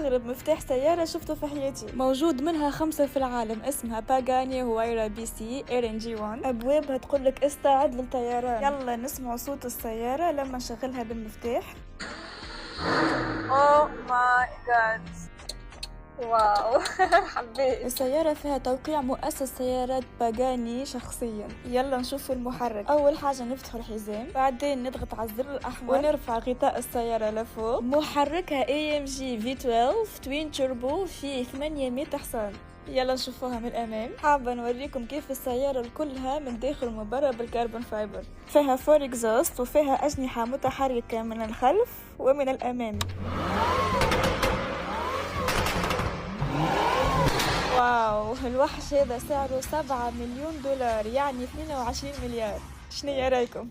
أغرب مفتاح سيارة شفته في حياتي، موجود منها 5 في العالم، اسمها باغاني هويرا بي سي RNG1. أبوابها تقولك استعد للطيران. يلا نسمع صوت السيارة لما نشغلها بالمفتاح. Oh my god، واو. حبيت. السيارة فيها توقيع مؤسس سيارات باغاني شخصيا. يلا نشوف المحرك. أول حاجة نفتح الحزام، بعدين نضغط على الزر الأحمر ونرفع غطاء السيارة لفوق. محركها AMG V12 توين توربو فيه 800 حصان. يلا نشوفوها من الأمام. حابة نوريكم كيف السيارة كلها من داخل ومن برا بالكربون فايبر. فيها فور اكزوست وفيها أجنحة متحركة من الخلف ومن الأمام. واو، الوحش هذا سعره 7 مليون دولار، يعني 22 مليار. شنو رايكم؟